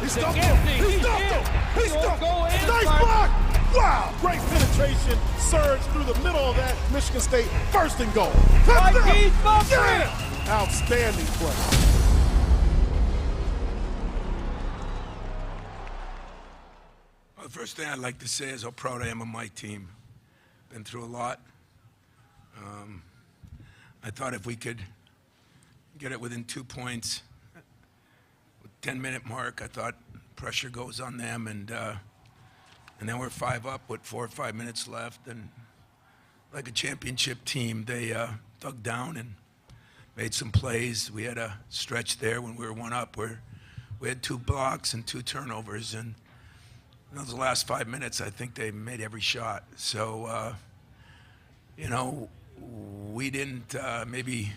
stumped him. He stumped him. He stumped him. Nice block. Wow. Great penetration. Surge through the middle of that. Michigan State first and goal. Touchdown. Yeah. Outstanding play. Well, the first thing I'd like to say is how proud I am of my team. Been through a lot. I thought if we could get it within 2 points, with 10-minute mark, I thought pressure goes on them, and then we're 5 up with 4 or 5 minutes left, and like a championship team, they dug down and made some plays. We had a stretch there when we were 1 up where we had 2 blocks and 2 turnovers, and in those last 5 minutes, I think they made every shot. So, we didn't maybe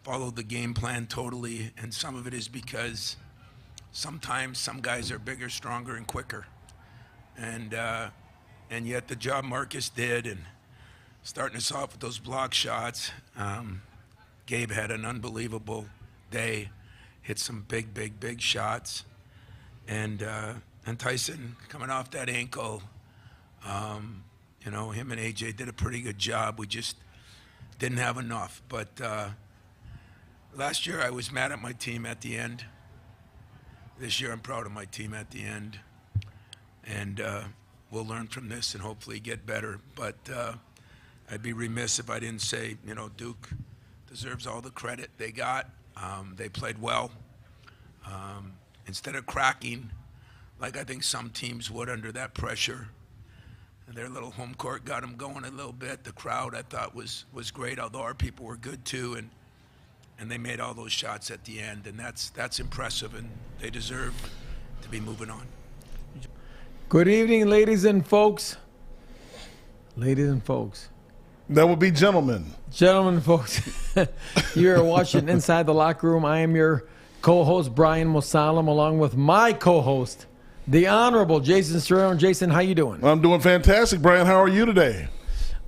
follow the game plan totally, and some of it is because sometimes some guys are bigger, stronger, and quicker. And yet the job Marcus did, and starting us off with those block shots, Gabe had an unbelievable day, hit some big shots, and Tyson coming off that ankle, him and AJ did a pretty good job. We just didn't have enough. But last year I was mad at my team at the end. This year I'm proud of my team at the end. And we'll learn from this and hopefully get better. But I'd be remiss if I didn't say, Duke deserves all the credit they got. They played well. Instead of cracking, like I think some teams would under that pressure, and their little home court got them going a little bit. The crowd, I thought, was great, although our people were good too, and they made all those shots at the end, and that's impressive, and they deserve to be moving on. Good evening, ladies and folks. Ladies and folks. That would be gentlemen. Gentlemen, folks. You're watching Inside the Locker Room. I am your co-host, Brian Mosallam, along with my co-host, the Honorable Jason Strayhorn. Jason, how you doing? I'm doing fantastic, Brian. How are you today?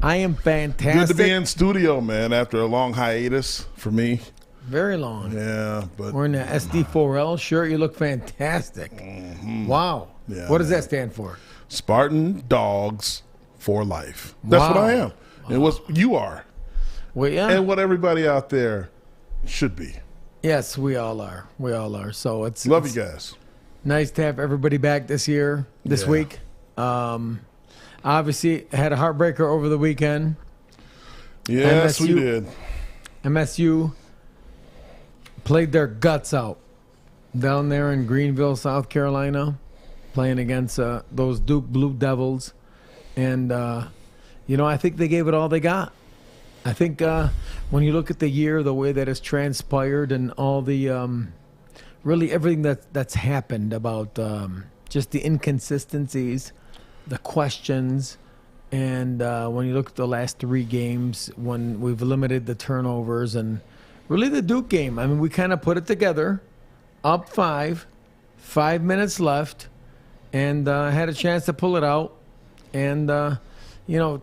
I am fantastic. Good to be in studio, man, after a long hiatus for me. Very long. Yeah, but we're in the SD4L shirt. You look fantastic. Mm-hmm. Wow. Yeah, what does that stand for? Spartan Dogs for Life. That's what I am. Wow. And what you are. Well, yeah. And what everybody out there should be. Yes, we all are. We all are. So it's you guys. Nice to have everybody back this week. Obviously, had a heartbreaker over the weekend. Yes, we did. MSU played their guts out down there in Greenville, South Carolina, playing against those Duke Blue Devils. And, I think they gave it all they got. I think when you look at the year, the way that it's transpired and all the really everything that's happened about just the inconsistencies, the questions, and when you look at the last 3 games, when we've limited the turnovers and really the Duke game, I mean, we kind of put it together, up 5 minutes left, and had a chance to pull it out, and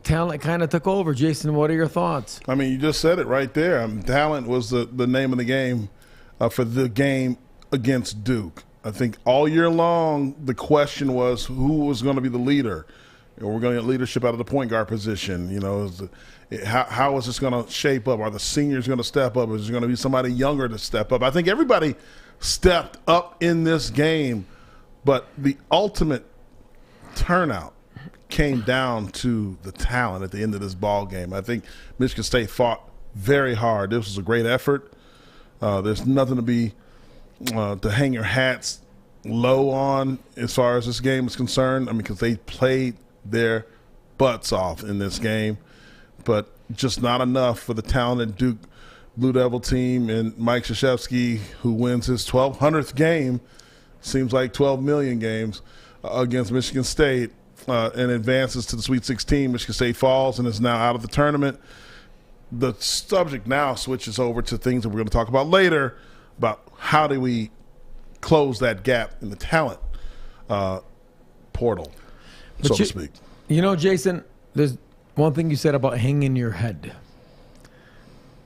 talent kind of took over. Jason, what are your thoughts? I mean, you just said it right there. Talent was the name of the game for the game against Duke. I think all year long the question was who was going to be the leader. We're going to get leadership out of the point guard position. How is this going to shape up? Are the seniors going to step up? Is there going to be somebody younger to step up? I think everybody stepped up in this game, but the ultimate turnout came down to the talent at the end of this ball game. I think Michigan State fought very hard. This was a great effort. There's nothing to be to hang your hats low on as far as this game is concerned. I mean, because they played their butts off in this game, but just not enough for the talented Duke Blue Devil team and Mike Krzyzewski, who wins his 1,200th game, seems like 12 million games, against Michigan State, and advances to the Sweet 16. Michigan State falls and is now out of the tournament. The subject now switches over to things that we're going to talk about later, about how do we close that gap in the talent portal, so to speak. Jason, there's one thing you said about hanging your head.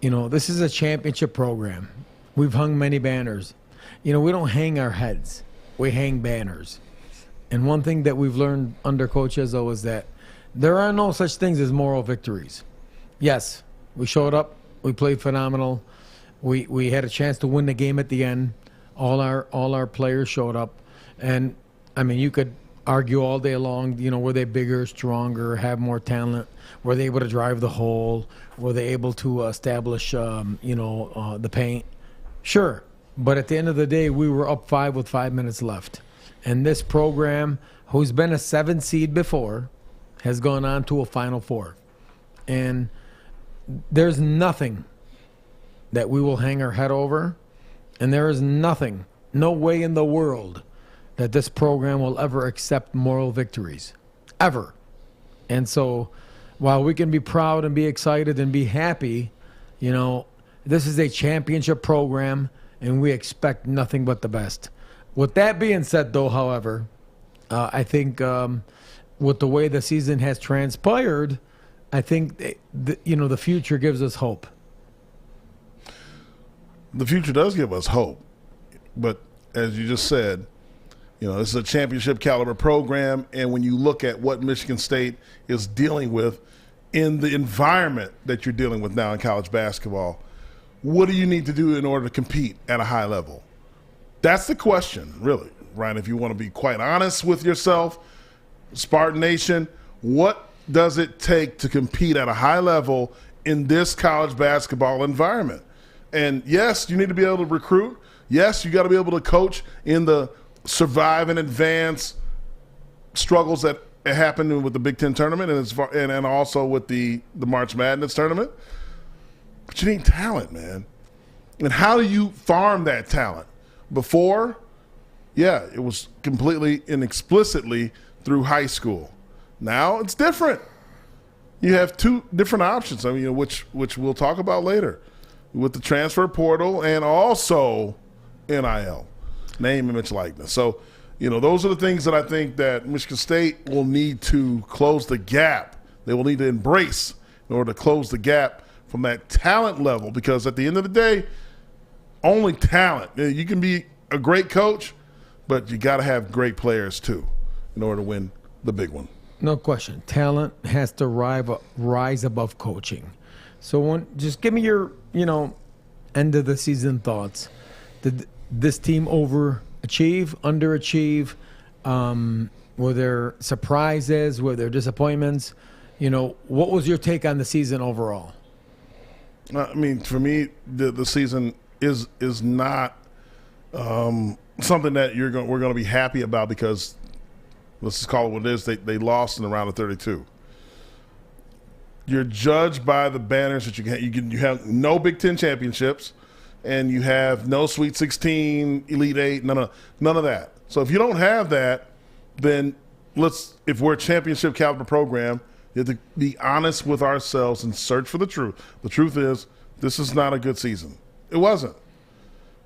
This is a championship program. We've hung many banners. We don't hang our heads. we hang banners. And one thing that we've learned under Coach Izzo is that there are no such things as moral victories. Yes, we showed up. We played phenomenal. We had a chance to win the game at the end. All our players showed up. And, I mean, you could argue all day long, were they bigger, stronger, have more talent? Were they able to drive the hole? Were they able to establish, the paint? Sure. But at the end of the day, we were up 5 with 5 minutes left. And this program, who's been a 7 seed before, has gone on to a Final Four. And there's nothing that we will hang our head over. And there is nothing, no way in the world that this program will ever accept moral victories. Ever. And so while we can be proud and be excited and be happy, this is a championship program and we expect nothing but the best. With that being said, though, however, I think with the way the season has transpired, I think the future gives us hope. The future does give us hope, but as you just said, this is a championship caliber program, and when you look at what Michigan State is dealing with in the environment that you're dealing with now in college basketball, what do you need to do in order to compete at a high level? That's the question, really, Ryan. If you want to be quite honest with yourself, Spartan Nation, what does it take to compete at a high level in this college basketball environment? And yes, you need to be able to recruit. Yes, you got to be able to coach in the survive and advance struggles that happened with the Big Ten tournament and also with the March Madness tournament. But you need talent, man. And how do you farm that talent? Before, it was completely and explicitly through high school. Now it's different. You have 2 different options, which we'll talk about later, with the transfer portal and also NIL, name, image, likeness. So, those are the things that I think that Michigan State will need to close the gap. They will need to embrace in order to close the gap from that talent level, because at the end of the day, only talent. You can be a great coach, but you got to have great players too in order to win the big one. No question. Talent has to rise above coaching. So just give me your, end of the season thoughts. Did this team overachieve, underachieve? Were there surprises? Were there disappointments? What was your take on the season overall? For me, the season is not something that we're going to be happy about, because let's just call it what it is. They lost in the round of 32. You're judged by the banners that you have no Big Ten championships, and you have no Sweet 16, Elite 8, none of that. So if you don't have that, then if we're a championship caliber program, you have to be honest with ourselves and search for the truth. The truth is, this is not a good season. It wasn't.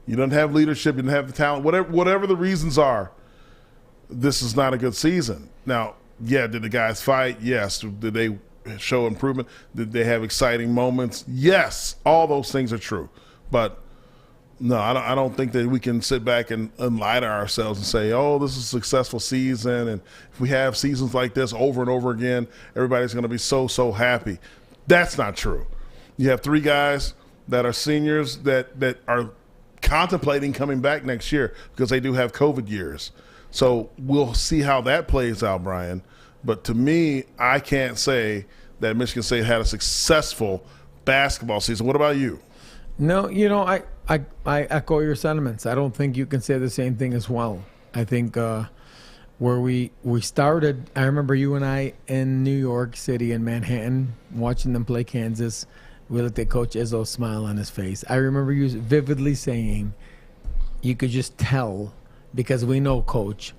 You don't have leadership, you don't have the talent, whatever the reasons are, this is not a good season. Now, did the guys fight? Yes. Did they show improvement? Did they have exciting moments? Yes. All those things are true. But no, I don't think that we can sit back and lie to ourselves and say, oh, this is a successful season, and if we have seasons like this over and over again, everybody's going to be so happy. That's not true. You have 3 guys that are seniors that are contemplating coming back next year because they do have COVID years. So we'll see how that plays out, Brian. But to me, I can't say that Michigan State had a successful basketball season. What about you? No, I echo your sentiments. I don't think you can say the same thing as well. I think where we started, I remember you and I in New York City in Manhattan watching them play Kansas. We looked at Coach Izzo smile on his face. I remember you vividly saying, you could just tell, because we know Coach,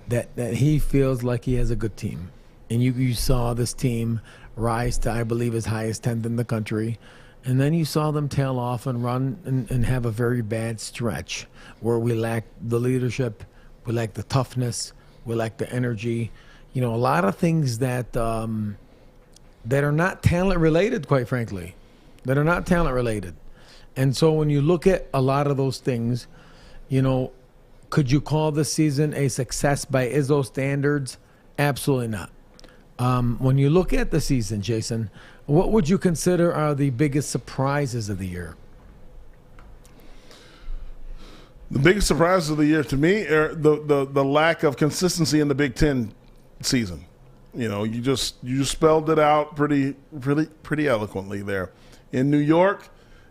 that he feels like he has a good team. And you saw this team rise to, I believe, as high as 10th in the country. And then you saw them tail off and run and have a very bad stretch where we lacked the leadership, we lacked the toughness, we lacked the energy. A lot of things that that are not talent related, quite frankly, that are not talent related. And so when you look at a lot of those things, Could you call this season a success by Izzo standards? Absolutely not. When you look at the season, Jason, what would you consider are the biggest surprises of the year? The biggest surprises of the year to me are the lack of consistency in the Big Ten season. You spelled it out pretty eloquently there. In New York,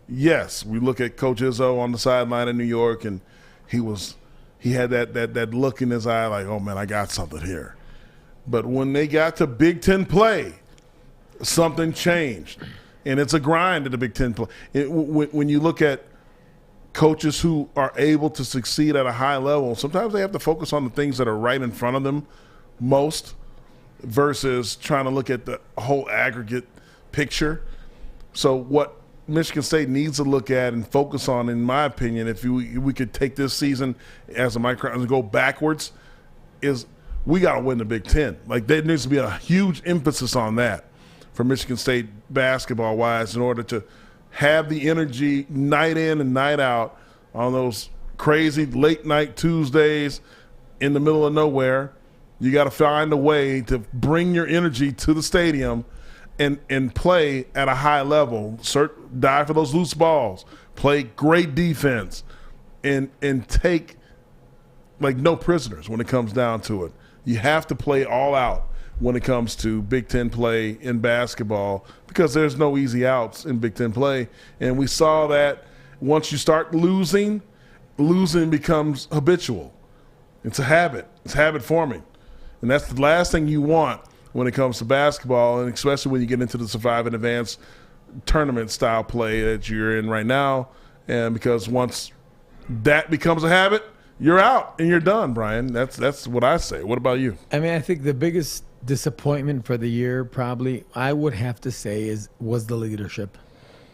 yes, we look at Coach Izzo on the sideline in New York, and he had that look in his eye like, oh man, I got something here. But when they got to Big Ten play, something changed, and it's a grind in the Big Ten play. When you look at coaches who are able to succeed at a high level, sometimes they have to focus on the things that are right in front of them most versus trying to look at the whole aggregate picture. So what Michigan State needs to look at and focus on, in my opinion, if we could take this season as a micro and go backwards, is we got to win the Big Ten. Like, there needs to be a huge emphasis on that for Michigan State basketball-wise in order to have the energy night in and night out on those crazy late-night Tuesdays in the middle of nowhere. You got to find a way to bring your energy to the stadium and play at a high level. Die for those loose balls. Play great defense and take, like, no prisoners when it comes down to it. You have to play all out when it comes to Big Ten play in basketball because there's no easy outs in Big Ten play. And we saw that once you start losing becomes habitual. It's a habit. It's habit forming. And that's the last thing you want when it comes to basketball, and especially when you get into the Survive and Advance tournament style play that you're in right now. And because once that becomes a habit, you're out and you're done, Brian. That's what I say. What about you? I mean, I think the biggest disappointment for the year probably, I would have to say, was the leadership.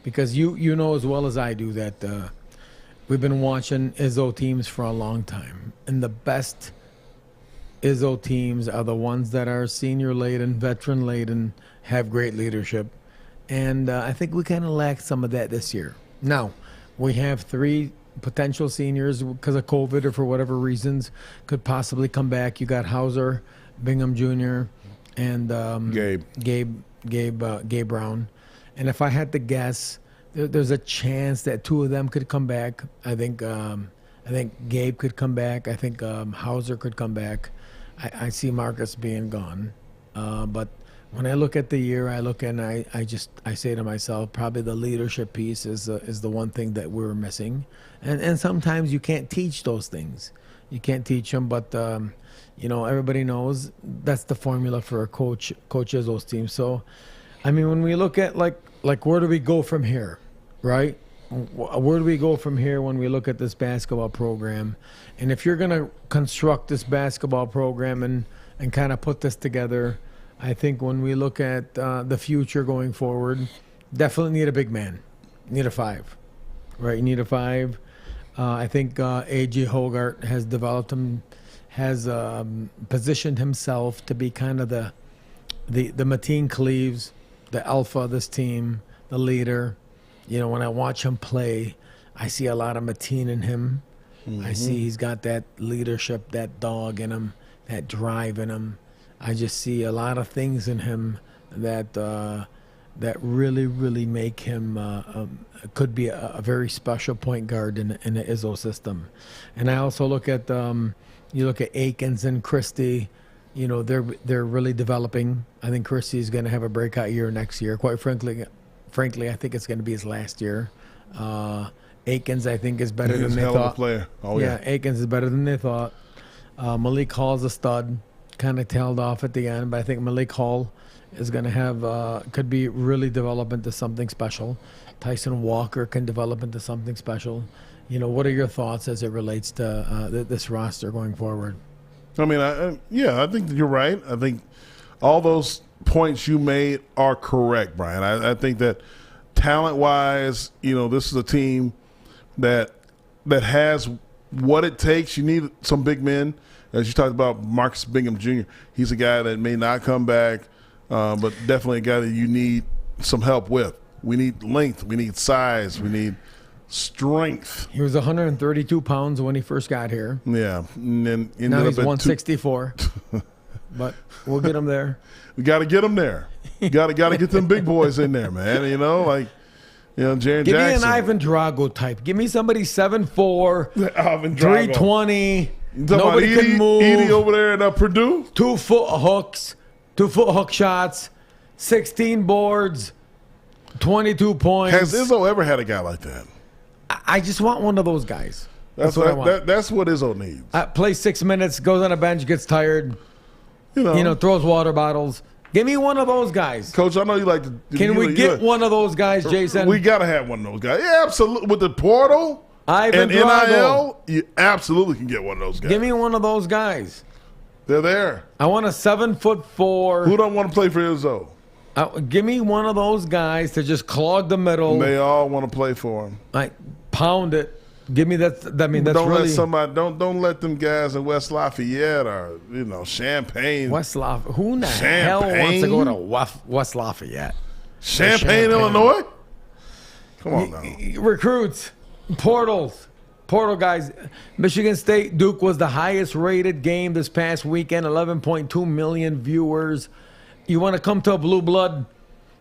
Because you know as well as I do that we've been watching Izzo teams for a long time. And the best Izzo teams are the ones that are senior-laden, veteran-laden, have great leadership. And I think we kind of lacked some of that this year. Now, we have 3 potential seniors because of COVID or for whatever reasons could possibly come back. You got Hauser, Bingham Jr., and Gabe Brown. And if I had to guess, there's a chance that 2 of them could come back. I think Gabe could come back. I think Hauser could come back. I see Marcus being gone. But when I look at the year, I look and I say to myself, probably the leadership piece is the one thing that we're missing. And sometimes you can't teach those things. You can't teach them, but everybody knows that's the formula for a coach Izzo's team. So, I mean, when we look at like where do we go from here, right? Where do we go from here when we look at this basketball program? And if you're going to construct this basketball program and kind of put this together, I think when we look at the future going forward, definitely need a big man. Need a 5, right? You need a 5. I think A.J. Hogarth has developed him, has positioned himself to be kind of the Mateen Cleaves, the alpha of this team, the leader. When I watch him play, I see a lot of Mateen in him. Mm-hmm. I see he's got that leadership, that dog in him, that drive in him. I just see a lot of things in him that really, really make him could be a very special point guard in the Izzo system. And I also look at you look at Akins and Christie. They're really developing. I think Christie is going to have a breakout year next year. Quite frankly, I think it's going to be his last year. Akins, I think, is better than they thought. He's a hell of a player. Oh, yeah. Akins is better than they thought. Malik Hall's a stud. Kind of tailed off at the end, but I think Malik Hall is going to have could be really develop into something special. Tyson Walker can develop into something special. What are your thoughts as it relates to this roster going forward? I mean, I think you're right. I think all those points you made are correct, Brian. I think that talent-wise, this is a team that has what it takes. You need some big men. As you talked about Marcus Bingham Jr., he's a guy that may not come back, but definitely a guy that you need some help with. We need length. We need size. We need strength. He was 132 pounds when he first got here. Yeah, and then Now ended he's up at 164. But we'll get him there. We got to get them there. Got to get them big boys in there, man. Jaron Jackson. Give me an Ivan Drago type. Give me somebody 7'4", Ivan Drago. 320. Nobody Edie, can move. Edie over there at Purdue. 2-foot hooks, 2-foot hook shots, 16 boards, 22 points. Has Izzo ever had a guy like that? I just want one of those guys. That's what I want. That's what Izzo needs. Plays 6 minutes, goes on a bench, gets tired. Throws water bottles. Give me one of those guys. Coach, I know you like to. Can we get one of those guys, Jason? We got to have one of those guys. Yeah, absolutely. With the portal Ivan and Drago. NIL, you absolutely can get one of those guys. Give me one of those guys. They're there. I want a 7'4". Who don't want to play for Izzo? Give me one of those guys to just clog the middle. And they all want to play for him. Like pound it. Give me that. I mean, that's don't really. Let somebody. Don't let them guys in West Lafayette or Champaign. West Lafayette. Who in the hell wants to go to West Lafayette? Champaign, Illinois. Come on now. Recruits, portal guys. Michigan State Duke was the highest rated game this past weekend. 11.2 million viewers. You want to come to a blue blood?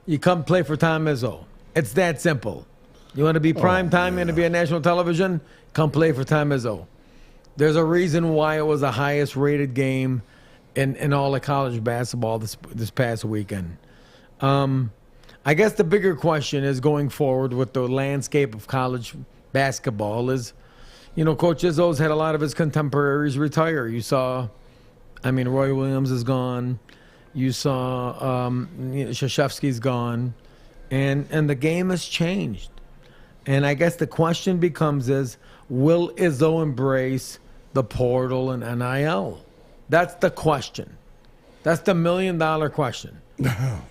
You come play for Tom Izzo. It's that simple. You want to be prime time, you want to be on national television? Come play for Tom Izzo. There's a reason why it was the highest rated game in all of college basketball this past weekend. I guess the bigger question is going forward with the landscape of college basketball is, Coach Izzo's had a lot of his contemporaries retire. You saw, Roy Williams is gone. You saw Krzyzewski's gone. And the game has changed. And I guess the question becomes will Izzo embrace the portal and NIL? That's the question. That's the $1 million question.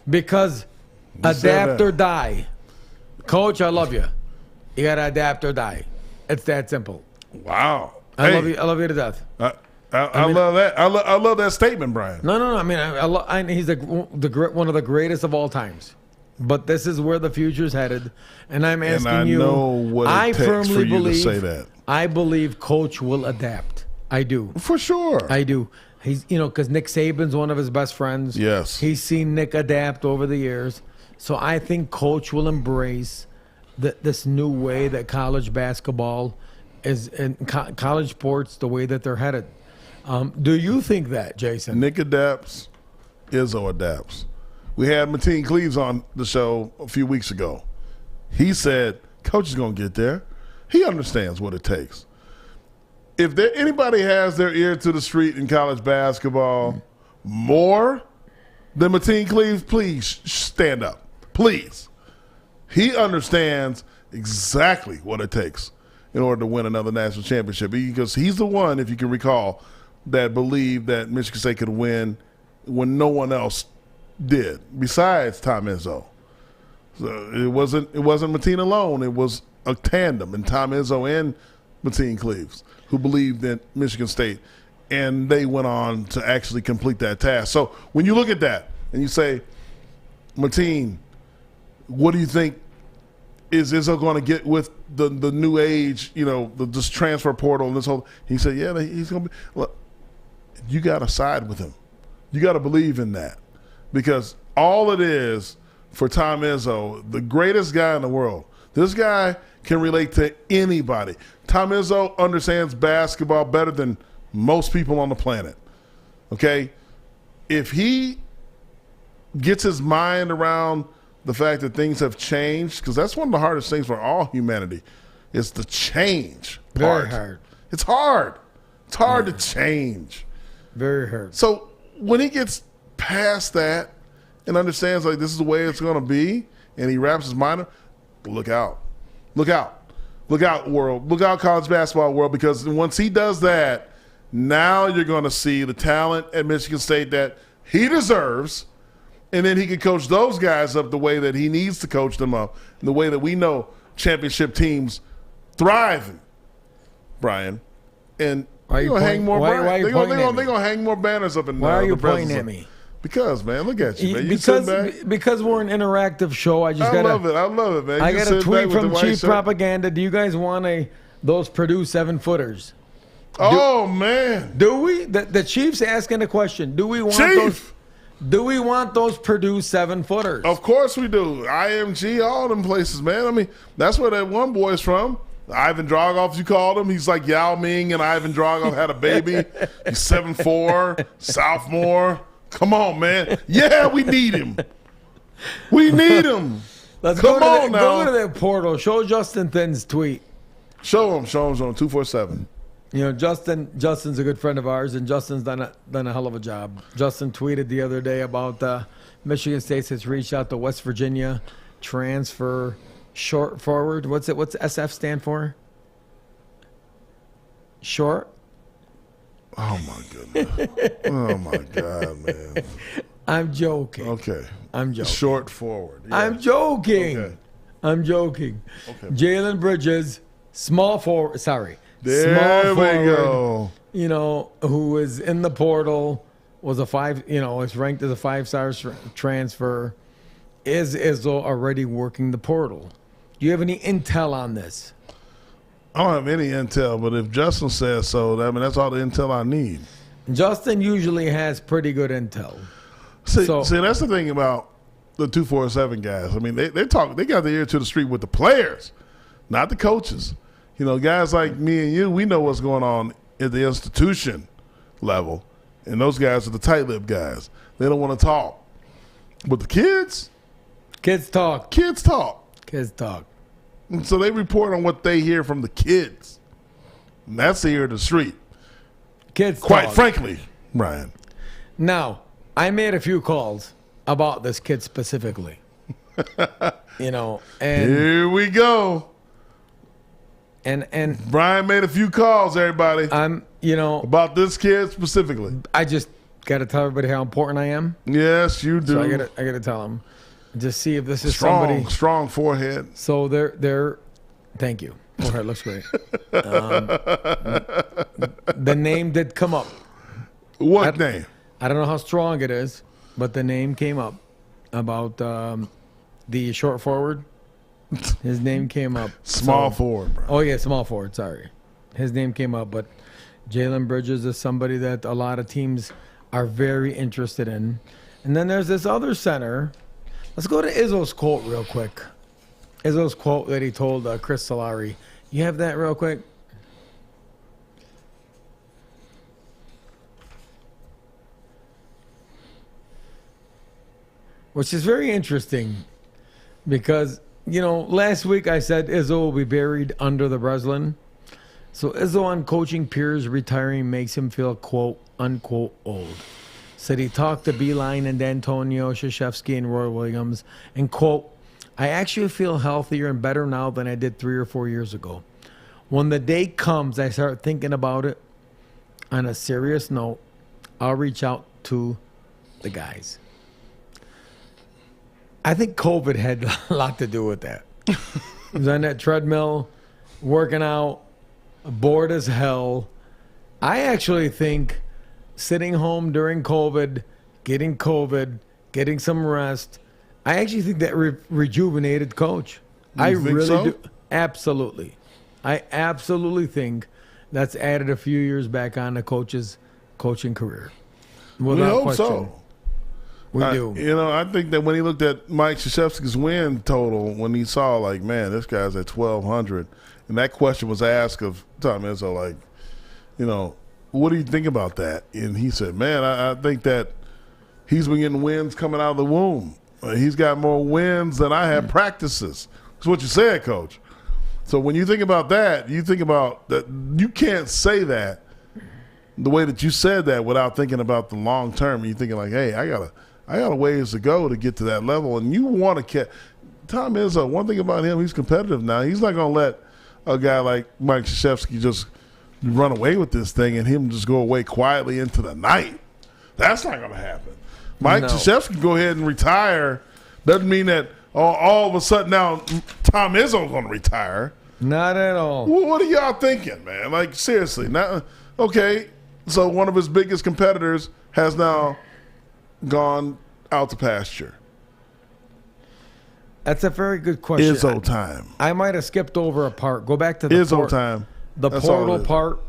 Because adapt or die. Coach, I love you. You got to adapt or die. It's that simple. Wow. I love you to death. I love that. I love that statement, Brian. No. He's one of the greatest of all times. But this is where the future is headed, and I'm asking you. Know what it takes for you to say that. I believe Coach will adapt. I do. For sure. I do. He's because Nick Saban's one of his best friends. Yes. He's seen Nick adapt over the years, so I think Coach will embrace this new way that college basketball is and college sports, the way that they're headed. Do you think that, Jason? Nick adapts. Izzo adapts. We had Mateen Cleaves on the show a few weeks ago. He said, Coach is going to get there. He understands what it takes. If anybody has their ear to the street in college basketball more than Mateen Cleaves, please stand up. Please. He understands exactly what it takes in order to win another national championship, because he's the one, if you can recall, that believed that Michigan State could win when no one else did, besides Tom Izzo. So it wasn't Mateen alone. It was a tandem, and Tom Izzo and Mateen Cleaves, who believed in Michigan State, and they went on to actually complete that task. So when you look at that and you say, Mateen, what do you think is Izzo going to get with the new age, this transfer portal and this whole? He said, yeah, he's going to be. Look, you got to side with him. You got to believe in that. Because all it is for Tom Izzo, the greatest guy in the world, this guy can relate to anybody. Tom Izzo understands basketball better than most people on the planet. Okay? If he gets his mind around the fact that things have changed, because that's one of the hardest things for all humanity, is the change part. Very hard. It's hard. It's hard to change. Very hard. So when he gets past that and understands like this is the way it's going to be, and he wraps his mind up, look out world, look out college basketball world, because once he does that, now you're going to see the talent at Michigan State that he deserves, and then he can coach those guys up the way that he needs to coach them up, in the way that we know championship teams thrive, Brian. And they're going to hang more banners up in Why are you the pointing at me? Because, man, look at you, man. You sit back. Because we're an interactive show, I love it. I love it, man. I You got a sit tweet back with from the white Chief shirt. Propaganda. Do you guys want those Purdue 7-footers? Oh, man. Do we? The Chief's asking a question. Do we want those? Chief! Do we want those Purdue 7-footers? Of course we do. IMG, all them places, man. I mean, that's where that one boy's from. Ivan Dragoff, you called him. He's like Yao Ming and Ivan Dragoff had a baby. He's 7'4", sophomore. Come on, man. Yeah, we need him. We need him. Let's Come go on now. Go to that portal. Show Justin Thinn's tweet. Show him 247. You know, Justin's a good friend of ours, and Justin's done a hell of a job. Justin tweeted the other day about Michigan State has reached out to West Virginia transfer short forward. What's SF stand for? Short? Oh, my goodness. Oh, my God, man. I'm joking. Okay. I'm joking. Short forward. Yeah. I'm joking. Okay. I'm joking. Okay. Jalen Bridges, small forward. Sorry. There small we forward, go. You know, who was in the portal, was a 5, you know, is ranked as a 5-star transfer. Is Izzo already working the portal? Do you have any intel on this? I don't have any intel, but if Justin says so, I mean, that's all the intel I need. Justin usually has pretty good intel. See, that's the thing about the 247 guys. I mean, they got their ear to the street with the players, not the coaches. You know, guys like me and you, we know what's going on at the institution level, and those guys are the tight-lipped guys. They don't want to talk. But the kids talk. Kids talk. And so they report on what they hear from the kids. And that's the ear to the street. Kids Quite talk. frankly, Brian. Now, I made a few calls about this kid specifically. You know, and Here we go. and Brian made a few calls, everybody, I'm, you know, about this kid specifically. I just got to tell everybody how important I am. Yes, you do. So I got to tell them. Just see if this is somebody. Strong forehead. So they're thank you. Forehead looks great. The name did come up. What name? I don't know how strong it is, but the name came up about the short forward. His name came up. Small forward, bro. Oh, yeah, small forward. Sorry. His name came up, but Jalen Bridges is somebody that a lot of teams are very interested in. And then there's this other center. Let's go to Izzo's quote real quick. Izzo's quote that he told Chris Solari. You have that real quick? Which is very interesting because, you know, last week I said Izzo will be buried under the Breslin. So Izzo on coaching peers retiring makes him feel, quote, unquote, old. Said he talked to Beeline and D'Antonio, Krzyzewski, and Roy Williams, and, quote, I actually feel healthier and better now than I did 3 or 4 years ago. When the day comes, I start thinking about it. On a serious note, I'll reach out to the guys. I think COVID had a lot to do with that. He was on that treadmill, working out, bored as hell. I actually think sitting home during COVID, getting some rest, I actually think that rejuvenated Coach. I really do. Absolutely. I absolutely think that's added a few years back on the Coach's coaching career. Without we hope question. so. We do. You know, I think that when he looked at Mike Krzyzewski's win total, when he saw, like, man, this guy's at 1,200, and that question was asked of Tom Izzo, like, you know, what do you think about that? And he said, man, I think that he's been getting wins coming out of the womb. He's got more wins than I have practices. That's what you said, Coach. So when you think about that, you think about that. You can't say that the way that you said that without thinking about the long term. You're thinking like, hey, I got a ways to go to get to that level. And you want to catch Tom Izzo. One thing about him, he's competitive now. He's not going to let a guy like Mike Krzyzewski just run away with this thing and him just go away quietly into the night. That's not going to happen. Mike Krzyzewski go ahead and retire. Doesn't mean that all of a sudden now Tom Izzo's going to retire. Not at all. Well, what are y'all thinking, man? Like, seriously. Okay, so one of his biggest competitors has now gone out to pasture? That's a very good question. Izzo time. I might have skipped over a part. Go back to the Izzo time. The That's all portal it is. part.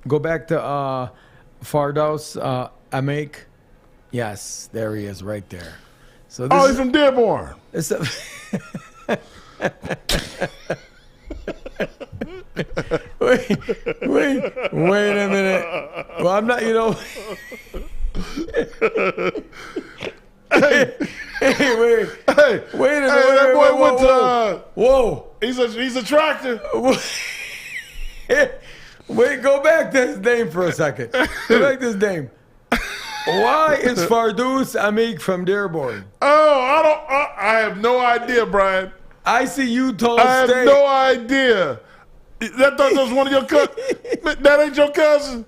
Go back to Fardos Amek. Yes, there he is, right there. So this Oh, he's from Dearborn. it's a, wait a minute. Well, I'm not. Hey, wait a minute. That boy went to. Whoa. He's a tractor. Wait, go back to his name for a second. Go back to his name. Why is Fardos Amek from Dearborn? Oh, I have no idea, Brian. I see Utah I State. have no idea. That was one of your cousins. That ain't your cousin.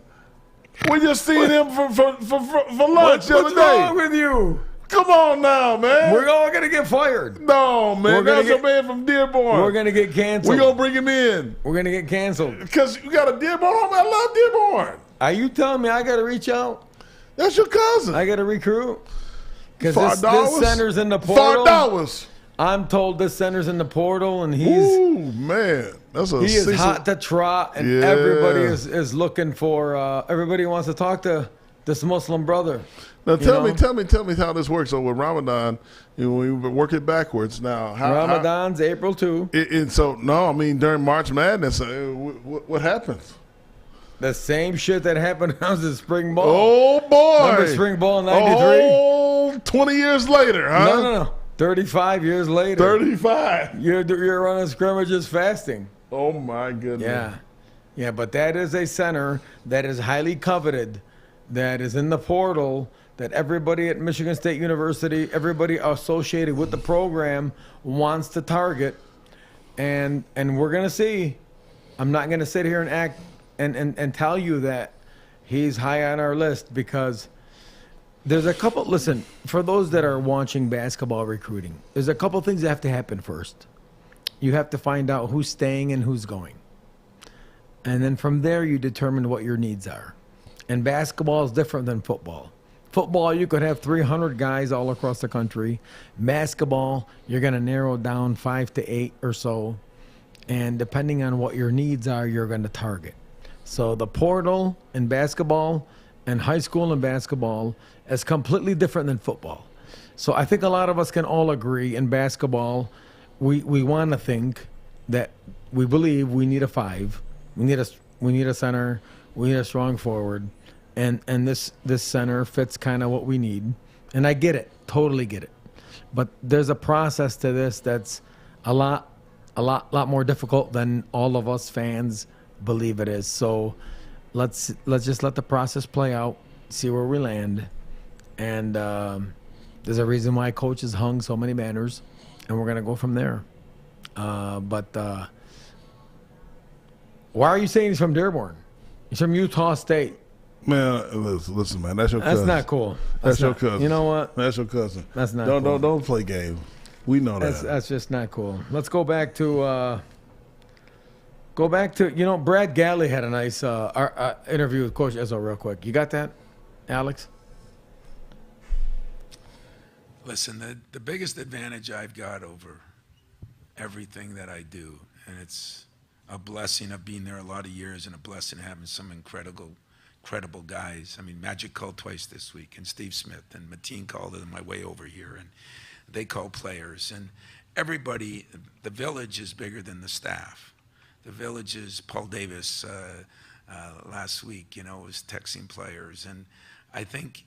We just seen him for lunch the other What's day. wrong with you? Come on now, man. We're all gonna get fired. No, man. We're gonna That's a man from Dearborn. We're gonna get canceled. We gonna bring him in. We're gonna get canceled. Because you got a Dearborn home. I love Dearborn. Are you telling me I gotta reach out? That's your cousin. I gotta recruit? Because this $5. center's in the portal. $5. I'm told this center's in the portal, and Ooh, man. That's a he is 60 hot to trot, and Yeah. everybody is looking for. Everybody wants to talk to this Muslim brother. Now tell know? me how this works. So with Ramadan, we work it backwards. Now, Ramadan's April 2. During March Madness, what happens? The same shit that happened when I was in spring ball. Oh boy! Remember spring ball in '93? Oh, 20 years later, huh? No. 35 years later. 35. You're running scrimmages fasting. Oh my goodness. Yeah, but that is a center that is highly coveted, that is in the portal, that everybody at Michigan State University, everybody associated with the program wants to target. And we're going to see. I'm not going to sit here and act and tell you that he's high on our list, because there's a couple. Listen, for those that are watching basketball recruiting, there's a couple things that have to happen first. You have to find out who's staying and who's going. And then from there, you determine what your needs are. And basketball is different than football. Football, you could have 300 guys all across the country. Basketball, you're going to narrow down 5 to 8 or so. And depending on what your needs are, you're going to target. So the portal in basketball and high school in basketball is completely different than football. So I think a lot of us can all agree in basketball, we want to think that we believe we need a 5. We need a center. We need a strong forward. And this center fits kind of what we need. And I get it. Totally get it. But there's a process to this that's a lot more difficult than all of us fans believe it is. So let's just let the process play out, see where we land. And there's a reason why coaches hung so many banners, and we're going to go from there. But why are you saying he's from Dearborn? He's from Utah State. Man, listen, man, that's your cousin. That's not cool. That's your not, cousin. You know what? That's your cousin. That's not cool. Don't play games. We know that. That's just not cool. Let's go back to Brad Galley had a nice interview with Coach Izzo real quick. You got that, Alex? Listen, the biggest advantage I've got over everything that I do, and it's a blessing of being there a lot of years and a blessing of having some incredible guys. I mean, Magic called twice this week, and Steve Smith, and Mateen called it on my way over here, and they call players. And everybody, the village is bigger than the staff. The village is Paul Davis last week, was texting players. And I think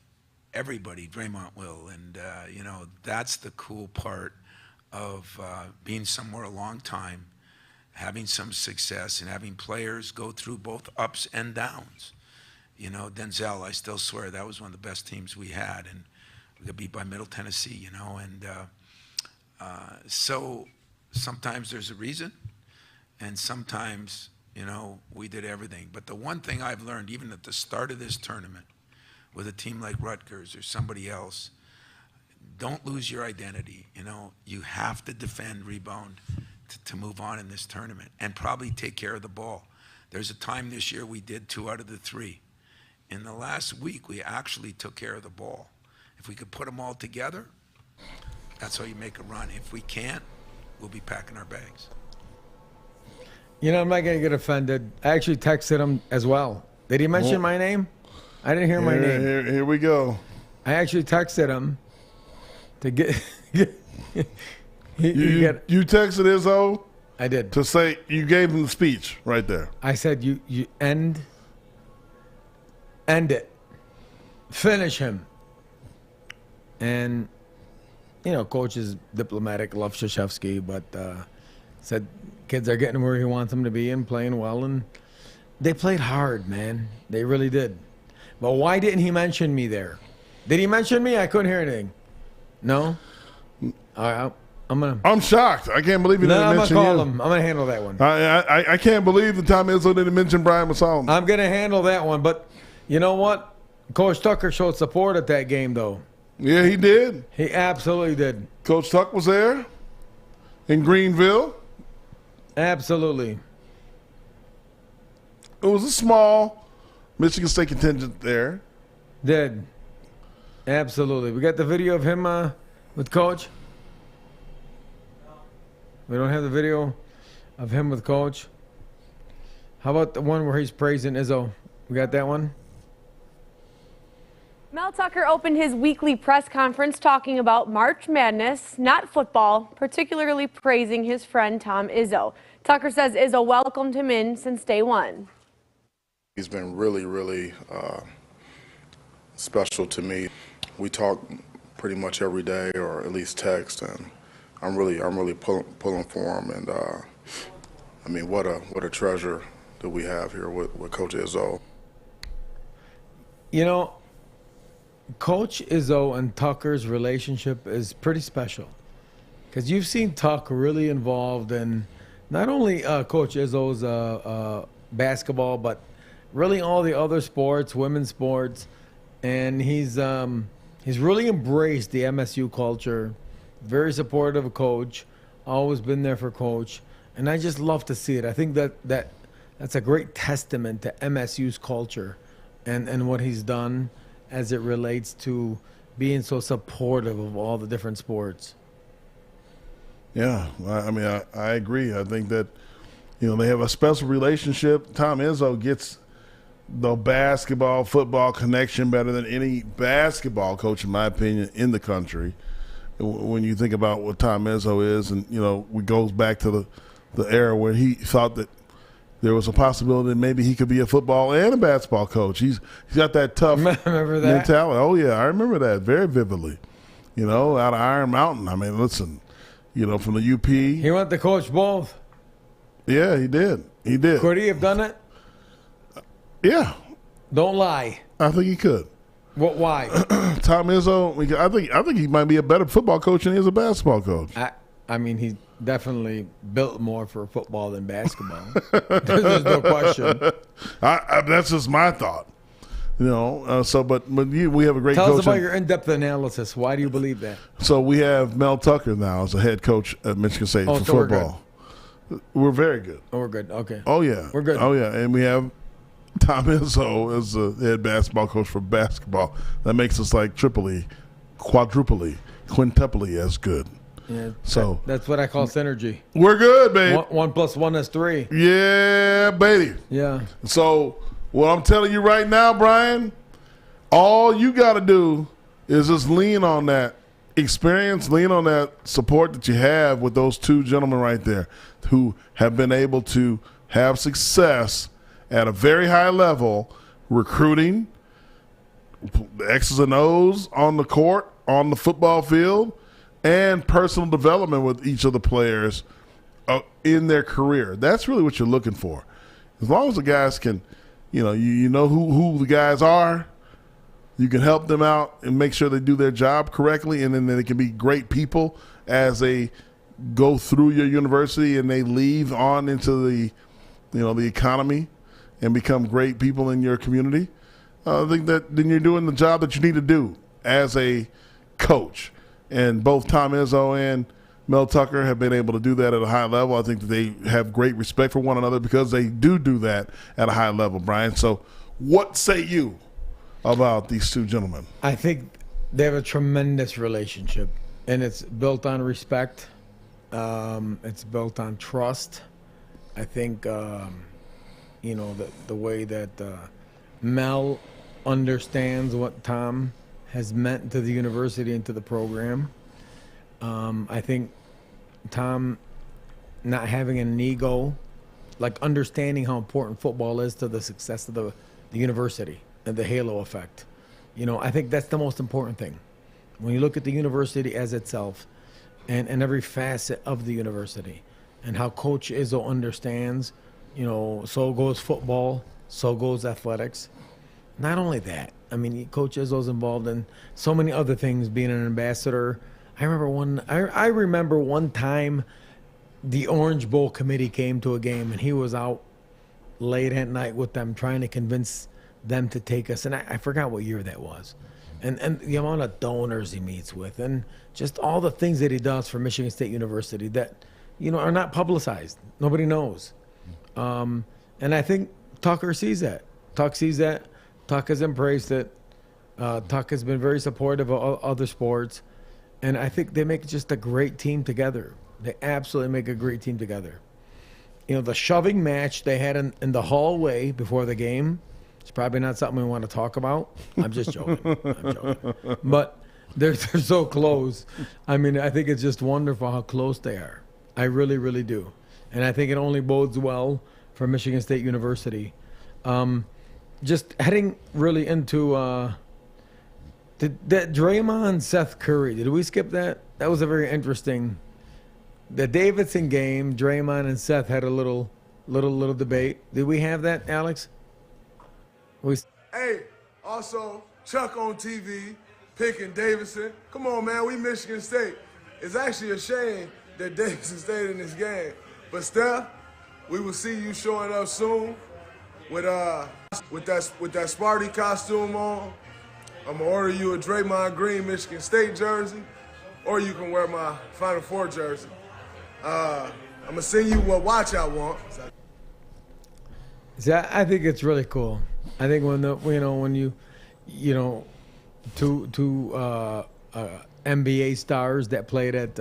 everybody, Draymond will, and, that's the cool part of being somewhere a long time, having some success, and having players go through both ups and downs. Denzel, I still swear that was one of the best teams we had, and we got beat by Middle Tennessee, and so sometimes there's a reason, and sometimes, we did everything. But the one thing I've learned, even at the start of this tournament, with a team like Rutgers or somebody else, don't lose your identity. You have to defend, rebound to move on in this tournament, and probably take care of the ball. There's a time this year we did 2 out of the 3. In the last week, we actually took care of the ball. If we could put them all together, that's how you make a run. If we can't, we'll be packing our bags. You know, I'm not going to get offended. I actually texted him as well. Did he mention my name? I didn't hear my name. Here we go. I actually texted him to get. You texted Izzo? I did. To say you gave him the speech right there. I said, you end it. Finish him. And, you know, coach is diplomatic, loves Krzyzewski, but said kids are getting where he wants them to be and playing well. And they played hard, man. They really did. But why didn't he mention me there? Did he mention me? I couldn't hear anything. No? All right, I'm shocked. I can't believe he didn't mention you. I'm gonna call him. I'm gonna handle that one. I can't believe that Tom Izzo didn't mention Brian Mosallam. I'm gonna handle that one. But you know what? Coach Tucker showed support at that game, though. Yeah, he did. He absolutely did. Coach Tuck was there in Greenville. Absolutely. It was a small Michigan State contingent there. Did. Absolutely. We got the video of him with Coach. We don't have the video of him with Coach. How about the one where he's praising Izzo? We got that one? Mel Tucker opened his weekly press conference talking about March Madness, not football, particularly praising his friend Tom Izzo. Tucker says Izzo welcomed him in since day one. He's been really, really special to me. We talk pretty much every day, or at least text, and I'm really pulling for him. And I mean, what a treasure that we have here with Coach Izzo. You know, Coach Izzo and Tucker's relationship is pretty special, because you've seen Tuck really involved in not only Coach Izzo's basketball, but really all the other sports, women's sports, and he's really embraced the MSU culture. Very supportive of Coach, always been there for Coach, and I just love to see it. I think that's a great testament to MSU's culture and what he's done as it relates to being so supportive of all the different sports. Yeah, I mean, I agree. I think that, you know, they have a special relationship. Tom Izzo gets the basketball, football connection better than any basketball coach, in my opinion, in the country. When you think about what Tom Izzo is, and, you know, it goes back to the era where he thought that there was a possibility that maybe he could be a football and a basketball coach. He's got that tough Remember that? mentality. Oh, yeah, I remember that very vividly. You know, out of Iron Mountain. I mean, listen, you know, from the UP. He went to coach both. Yeah, he did. He did. Could he have done it? Yeah. Don't lie. I think he could. What? Why? Tom Izzo, I think he might be a better football coach than he is a basketball coach. I mean, he's definitely built more for football than basketball. There's no question. That's just my thought. You know, but we have a great coach. Tell us about your in-depth analysis. Why do you believe that? So we have Mel Tucker now as a head coach at Michigan State for football. We're very good. Oh, we're good. Okay. Oh, yeah. We're good. Oh, yeah. And we have Tom Izzo as the head basketball coach for basketball. That makes us like triply, quadruply, quintuply as good. Yeah, so that's what I call synergy. We're good, babe. 1 + 1 is 3. Yeah, baby. Yeah. So what I'm telling you right now, Brian, all you got to do is just lean on that experience, lean on that support that you have with those two gentlemen right there who have been able to have success at a very high level, recruiting, the X's and O's on the court, on the football field, and personal development with each of the players in their career. That's really what you're looking for. As long as the guys can, you know who the guys are, you can help them out and make sure they do their job correctly, and then they can be great people as they go through your university and they leave on into the economy and become great people in your community. I think that then you're doing the job that you need to do as a coach. And both Tom Izzo and Mel Tucker have been able to do that at a high level. I think that they have great respect for one another because they do that at a high level, Brian. So what say you about these two gentlemen? I think They have a tremendous relationship, and it's built on respect. It's built on trust. I think, the way that Mel understands what Tom has meant to the university and to the program. I think Tom not having an ego, like understanding how important football is to the success of the university and the halo effect. I think that's the most important thing. When you look at the university as itself and every facet of the university and how Coach Izzo understands, so goes football, so goes athletics. Not only that, Coach Izzo's involved in so many other things, being an ambassador. I remember one time the Orange Bowl committee came to a game, and he was out late at night with them trying to convince them to take us. And I forgot what year that was. And the amount of donors he meets with and just all the things that he does for Michigan State University that, are not publicized. Nobody knows. And I think Tucker sees that. Tuck sees that. Tuck has embraced it. Tuck has been very supportive of other sports. And I think they make just a great team together. They absolutely make a great team together. The shoving match they had in the hallway before the game, it's probably not something we want to talk about. I'm just joking. But they're so close. I think it's just wonderful how close they are. I really, really do. And I think it only bodes well for Michigan State University. Just heading really into that Draymond Seth Curry. Did we skip that? That was a very interesting. The Davidson game, Draymond and Seth had a little debate. Did we have that, Alex? Hey, also Chuck on TV picking Davidson. Come on, man, we Michigan State. It's actually a shame that Davidson stayed in this game. But Steph, we will see you showing up soon with that Sparty costume on. I'm gonna order you a Draymond Green Michigan State jersey, or you can wear my Final Four jersey. I'm gonna send you what watch I want. See, I think it's really cool. I think when two NBA stars that played at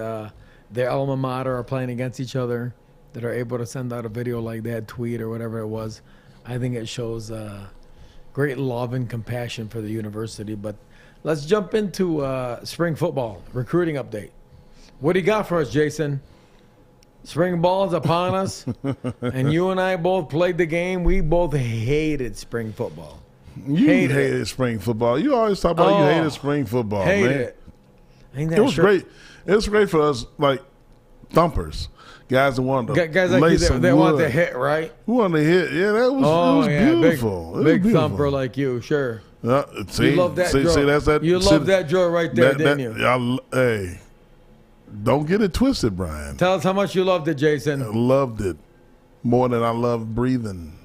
their alma mater are playing against each other, that are able to send out a video like that, tweet or whatever it was, I think it shows great love and compassion for the university. But let's jump into spring football recruiting update. What do you got for us, Jason? Spring ball is upon us, and you and I both played the game. We both hated spring football. You hated spring football. You always talk about you hated spring football, man. It. It was great. It was great for us, like thumpers, guys that wanted to guys like you, they wanted to hit, right? Who wanted to hit? Yeah, that was beautiful. Big thumper like you, sure. See, you love that see, that's that. You love that drill right there, didn't you? Hey, don't get it twisted, Brian. Tell us how much you loved it, Jason. I loved it more than I love breathing.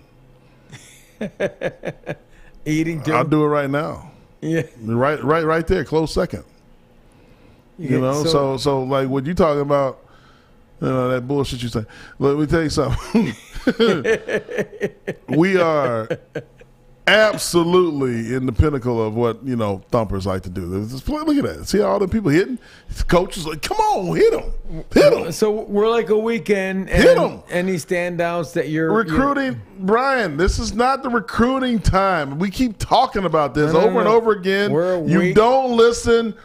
Eating too. I'll do it right now. Yeah, right there, close second. So like what you talking about? That bullshit you say. Let me tell you something. We are absolutely in the pinnacle of what thumpers like to do. Look at that. See all the people hitting. Coaches like, come on, hit them. So we're like a weekend. And hit them. Any standouts that you're recruiting, Brian? This is not the recruiting time. We keep talking about this over and over again. You don't listen.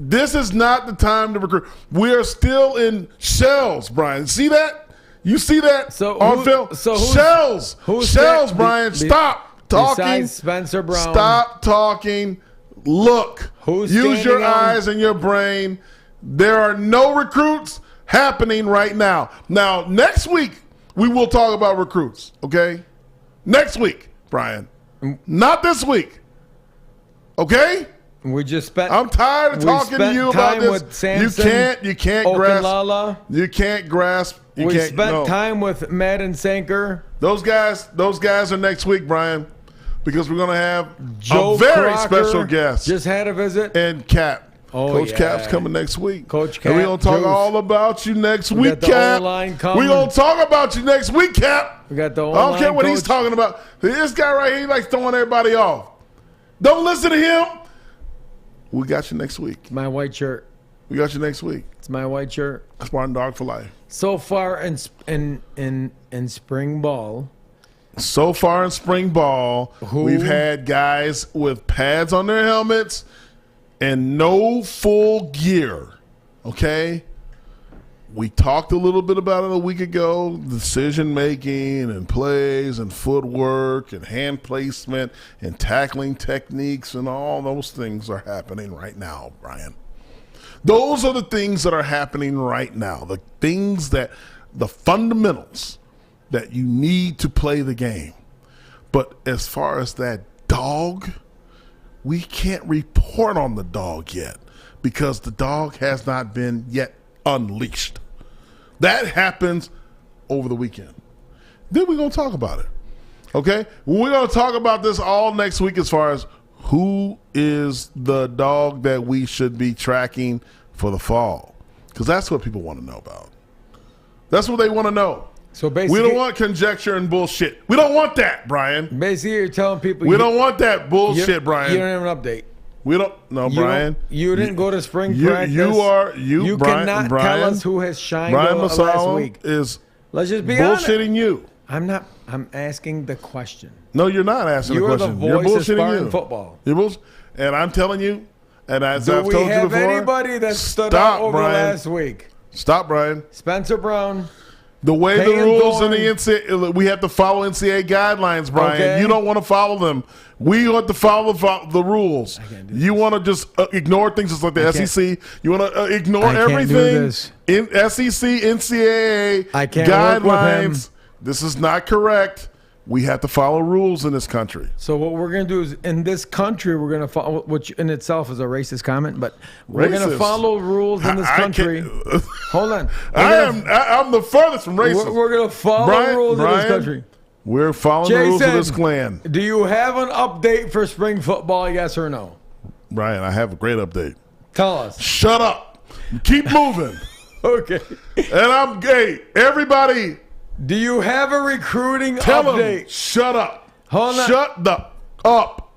This is not the time to recruit. We are still in shells, Brian. See that? You see that on film? Shells. Shells, Brian. Stop talking. Besides Spencer Brown. Stop talking. Look. Use your eyes and your brain. There are no recruits happening right now. Now, next week, we will talk about recruits, okay? Next week, Brian. Not this week. Okay? We just spent. I'm tired of talking to you about this. With Samson, you can't grasp. You can't grasp. We spent time with Matt and Sanker. Those guys are next week, Brian, because we're gonna have Joe a very Crocker special guest. Just had a visit. And Cap. Coach Cap's coming next week. Coach Cap. And we're gonna talk all about you next week, Cap. We're gonna talk about you next week, Cap. We got the I don't care what he's talking about. This guy right here, he likes throwing everybody off. Don't listen to him. We got you next week. It's my white shirt. We got you next week. It's my white shirt. Spartan Dog for life. So far in spring ball, we've had guys with pads on their helmets and no full gear. Okay? We talked a little bit about it a week ago, decision making and plays and footwork and hand placement and tackling techniques, and all those things are happening right now, Brian. Those are the things that are happening right now, the fundamentals that you need to play the game. But as far as that dog, we can't report on the dog yet because the dog has not been yet unleashed. That happens over the weekend. Then we're going to talk about it. Okay? We're going to talk about this all next week as far as who is the dog that we should be tracking for the fall. Because that's what people want to know about. That's what they want to know. So basically, we don't want conjecture and bullshit. We don't want that, Brian. Basically, you're telling people we don't want that bullshit, Brian. You don't have an update. We don't. No, Brian. You didn't go to spring practice. You Brian, cannot Brian, tell us who has shined Brian last Mosallam week. Let's just be bullshitting honest. you. I'm not. I'm asking the question. No, you're not asking the question. You're the voice bullshitting of Spartan you. football. And I'm telling you, and as I've told you before, do we have anybody that stood out over last week? Stop, Brian. Spencer Brown. The way the rules in the NCAA, we have to follow NCAA guidelines, Brian. Okay. You don't want to follow them. We want to follow the rules. You want to just ignore things just like the SEC. You want to ignore everything in SEC, NCAA guidelines. This is not correct. We have to follow rules in this country. So what we're going to do is, in this country, we're going to follow, which in itself is a racist comment, but we're going to follow rules in this country. Hold on. I'm the furthest from racist. We're going to follow rules in this country. We're following the rules of this clan. Do you have an update for spring football, yes or no? Brian, I have a great update. Tell us. Shut up. Keep moving. Okay. And I'm gay. Everybody. Do you have a recruiting Tell update? Him, shut up. Hold on. Shut the up.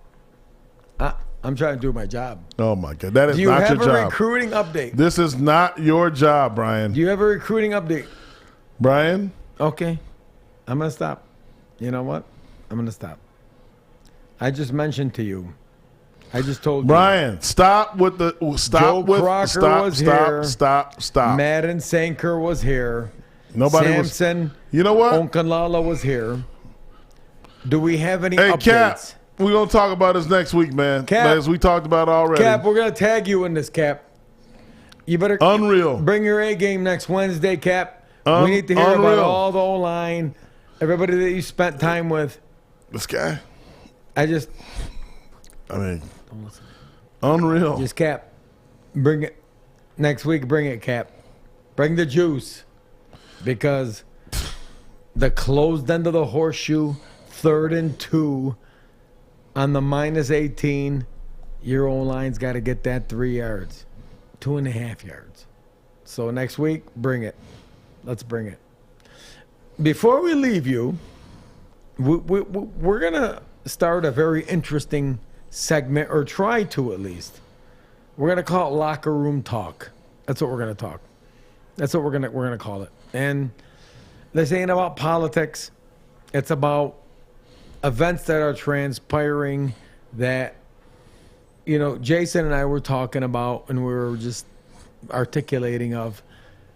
I'm trying to do my job. Oh, my God. That is not your job. Do you have a recruiting update? This is not your job, Brian. Do you have a recruiting update? Brian? Okay. I'm going to stop. You know what? I'm going to stop. I just mentioned to you. I just told Brian, stop with the Joe Crocker was here. Stop. Madden Sanker was here. Nobody Samson, you know what? Onkalala was here. Do we have any updates? Cap, we're going to talk about this next week, man. Cap, as we talked about already. Cap, we're going to tag you in this, Cap. You better bring your A game next Wednesday, Cap. We need to hear about all the O-line, everybody that you spent time with. This guy? Unreal. Just Cap. Bring it. Next week, bring it, Cap. Bring the juice. Because the closed end of the horseshoe, 3rd and 2 on the -18, your O-line's got to get that 3 yards, 2.5 yards. So next week, bring it. Let's bring it. Before we leave you, we're going to start a very interesting segment, or try to at least. We're going to call it Locker Room Talk. That's what we're going to talk. That's what we're gonna call it. And this ain't about politics. It's about events that are transpiring that, you know, Jason and I were talking about, and we were just articulating of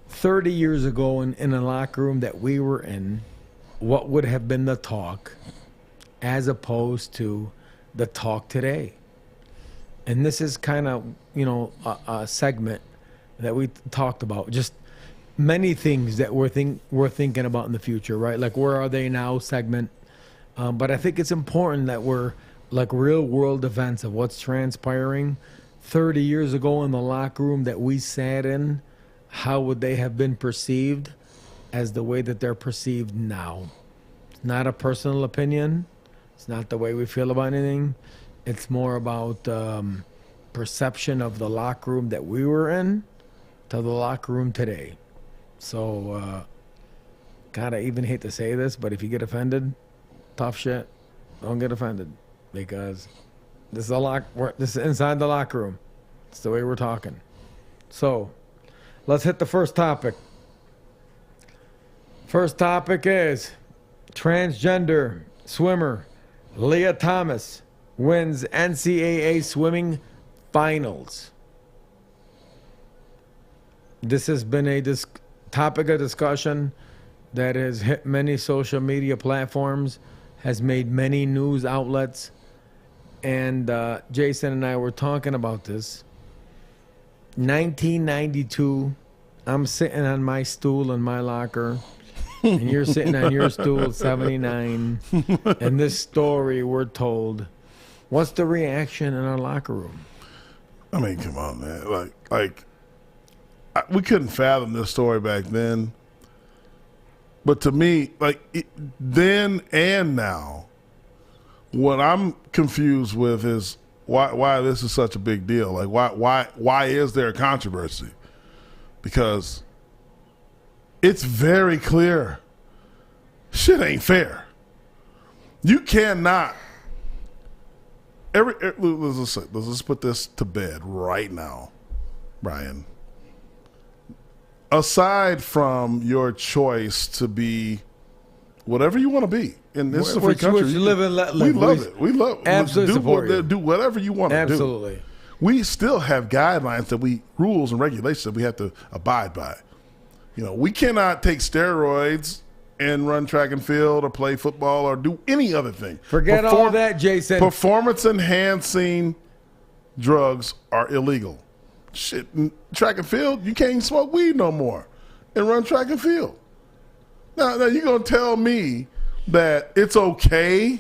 30 years ago in a locker room that we were in, what would have been the talk as opposed to the talk today. And this is kind of, you know, a segment that we talked about, just many things that we're thinking about in the future, right? Like, where are they now segment. But I think it's important that we're like real world events of what's transpiring 30 years ago in the locker room that we sat in. How would they have been perceived as the way that they're perceived now? It's not a personal opinion. It's not the way we feel about anything. It's more about perception of the locker room that we were in to the locker room today. So, God, I even hate to say this, but if you get offended, tough shit, don't get offended, because this is inside the locker room. It's the way we're talking. So, let's hit the first topic. First topic is transgender swimmer Leah Thomas wins NCAA swimming finals. This has been a topic of discussion that has hit many social media platforms, has made many news outlets, and Jason and I were talking about this. 1992, I'm sitting on my stool in my locker, and you're sitting on your stool, 79, and this story we're told. What's the reaction in our locker room? I mean, come on, man. We couldn't fathom this story back then. But to me, then and now, what I'm confused with is why this is such a big deal. Why is there a controversy? Because it's very clear. Shit ain't fair. You cannot. Let's just put this to bed right now, Brian. Aside from your choice to be whatever you want to be, and this is a free country, you live and let we live. love it. We love it. Absolutely Do whatever you want to do. Absolutely. We still have guidelines rules and regulations that we have to abide by. We cannot take steroids and run track and field or play football or do any other thing. Forget all that, Jason. Performance-enhancing drugs are illegal. Shit, in track and field, you can't even smoke weed no more and run track and field. Now you're going to tell me that it's okay?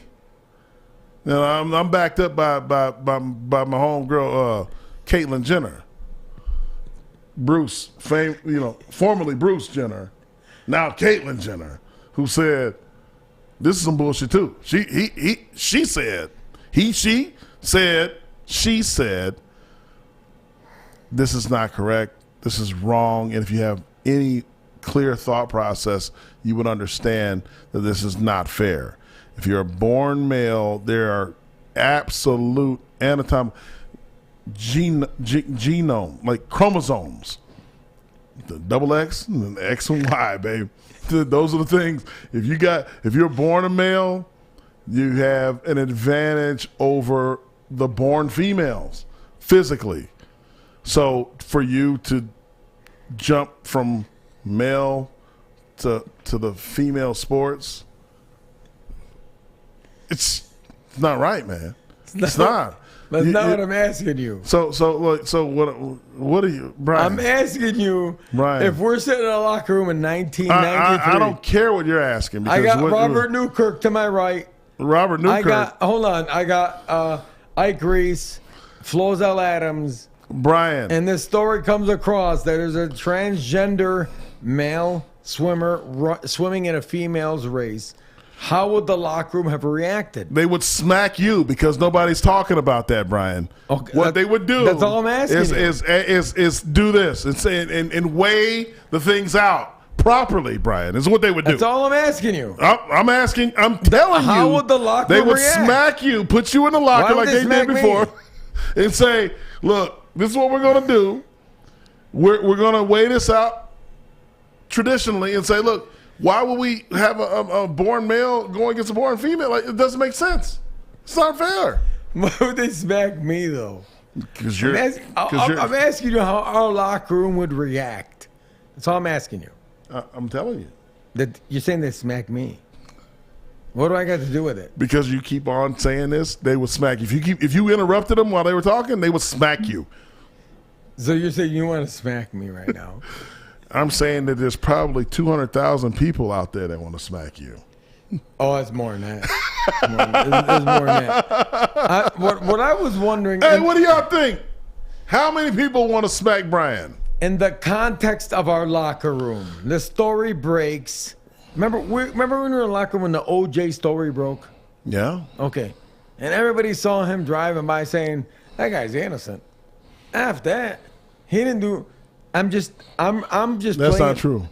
Now, I'm backed up by my homegirl, Caitlyn Jenner. Formerly Bruce Jenner, now Caitlyn Jenner, who said, this is some bullshit too. She said, this is not correct. This is wrong. And if you have any clear thought process, you would understand that this is not fair. If you're a born male, there are absolute anatomical genome, like chromosomes. The double X and the X and Y, babe. Those are the things. If you're born a male, you have an advantage over the born females physically. So for you to jump from male to the female sports, it's not right, man. It's not. That's not what I'm asking you. So what are you, Brian? I'm asking you, Brian, if we're sitting in a locker room in 1993. I don't care what you're asking. Because I got Robert Newkirk to my right. Robert Newkirk. I got Ike Reese, Flozell Adams. Brian. And this story comes across that there's a transgender male swimmer swimming in a female's race. How would the locker room have reacted? They would smack you because nobody's talking about that, Brian. Okay, what they would do that's all I'm asking is do this and weigh the things out properly, Brian. Is what they would do. That's all I'm asking you. I'm telling you. How would the locker room They would react? Smack you, put you in the locker like they did before, and say, look, this is what we're going to do. We're going to weigh this out traditionally and say, look, why would we have a born male going against a born female? Like, it doesn't make sense. It's not fair. Why would they smack me, though? Because I'm asking you how our locker room would react. That's all I'm asking you. I'm telling you. That you're saying they smack me. What do I got to do with it? Because you keep on saying this, they would smack you. If you interrupted them while they were talking, they would smack you. So you're saying you want to smack me right now? I'm saying that there's probably 200,000 people out there that want to smack you. Oh, it's more than that. It's more than that. What I was wondering... Hey, what do y'all think? How many people want to smack Brian? In the context of our locker room, the story breaks. Remember when we were in the locker room when the OJ story broke? Yeah. Okay. And everybody saw him driving by saying, that guy's innocent. After that, he didn't do... I'm just That's playing. not true.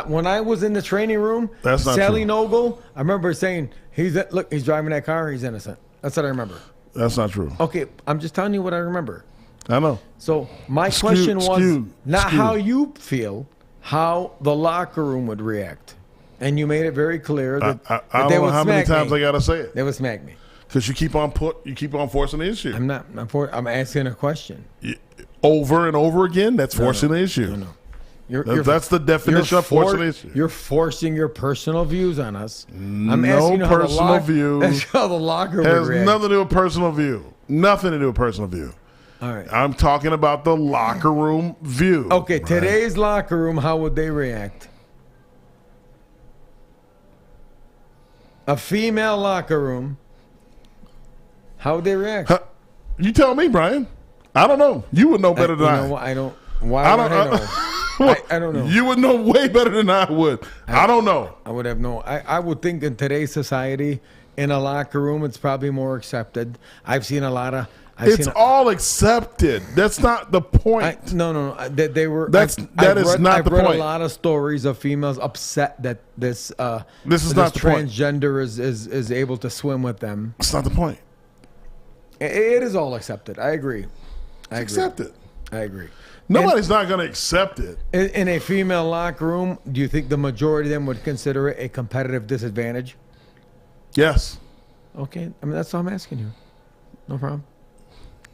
When I was in the training room, that's not Sally true. Nogle, I remember saying, he's driving that car, he's innocent. That's what I remember. That's not true. Okay, I'm just telling you what I remember. I know. So my question was not how you feel, how the locker room would react. And you made it very clear that, I don't know how many times I gotta say it. They would smack me because you keep on forcing the issue. I'm asking a question over and over again. That's forcing the issue. No. That's the definition of forcing the issue. You're forcing your personal views on us. I'm no asking personal view. That's how the locker room has react. nothing to do with personal view. Nothing to do with personal view. All right. I'm talking about the locker room view. Okay, right? Today's locker room, how would they react? A female locker room, how would they react? You tell me, Brian. I don't know. You would know better than I. I don't. Why would I know? I don't know. You would know way better than I would. I don't know. I would have no. I would think in today's society, in a locker room, it's probably more accepted. I've seen a lot of. It's all accepted. That's not the point. No. They were. That is not the point. I've read a lot of stories of females upset that this is not the point. Transgender is able to swim with them. It's not the point. It is all accepted. I agree. Accepted. I agree. Nobody's not going to accept it. In a female locker room, do you think the majority of them would consider it a competitive disadvantage? Yes. Okay. I mean, that's all I'm asking you. No problem.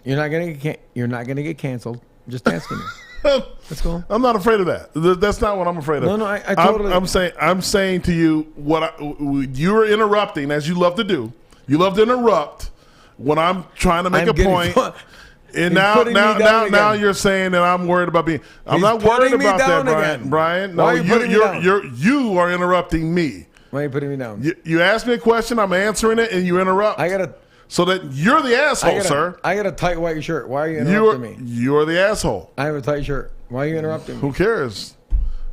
You're not gonna get canceled. I'm just asking you. That's cool. I'm not afraid of that. That's not what I'm afraid of. No, I totally. I'm saying to you you're interrupting, as you love to do. You love to interrupt when I'm trying to make a point. And now you're saying that I'm worried about being. I'm not worried about that, Brian. Brian, no, you are interrupting me. Why are you putting me down? You asked me a question, I'm answering it, and you interrupt. So that you're the asshole, sir. I got a tight white shirt. Why are you interrupting me? You're the asshole. I have a tight shirt. Why are you interrupting me? Who cares?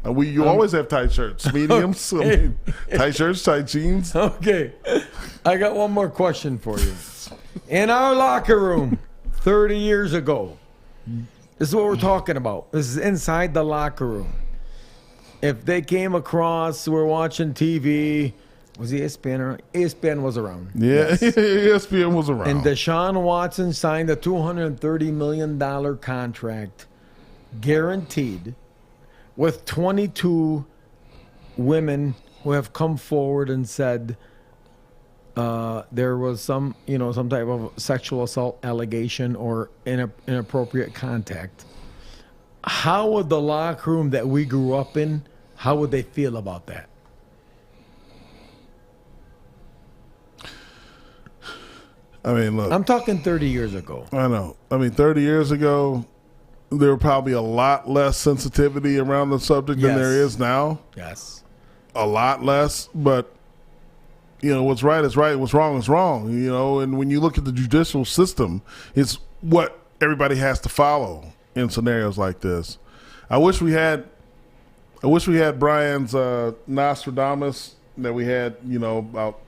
You always have tight shirts, mediums, tight shirts, tight jeans. Okay. I got one more question for you. In our locker room 30 years ago, this is what we're talking about. This is inside the locker room. If they came across, we're watching TV. Was ESPN around? ESPN was around. Yeah, yes. ESPN was around. And Deshaun Watson signed a $230 million contract, guaranteed, with 22 women who have come forward and said there was some type of sexual assault allegation or inappropriate contact. How would the locker room that we grew up in, how would they feel about that? I mean, look. I'm talking 30 years ago. I know. I mean, 30 years ago, there were probably a lot less sensitivity around the subject than there is now. Yes. A lot less. But, what's right is right. What's wrong is wrong. And when you look at the judicial system, it's what everybody has to follow in scenarios like this. I wish we had Brian's Nostradamus that we had, about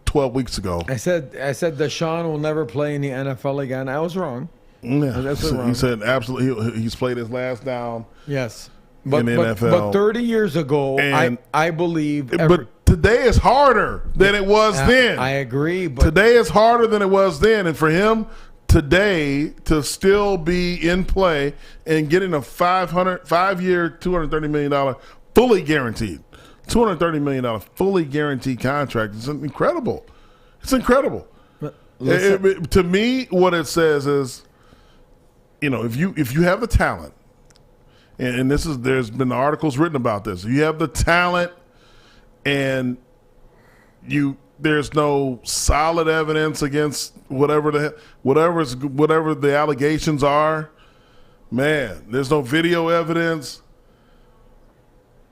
12 weeks ago. I said Deshaun will never play in the NFL again. I was wrong. Yeah, he said absolutely. He's played his last down. Yes, in the NFL. But 30 years ago, I believe. But today is harder than it was then. I agree. But today is harder than it was then, and for him today to still be in play and getting a 5-year, $230 million fully guaranteed. $230 million fully guaranteed contract is incredible. It's incredible. To me, what it says is, if you have the talent, and there's been articles written about this. You have the talent, and there's no solid evidence against whatever the allegations are. Man, there's no video evidence.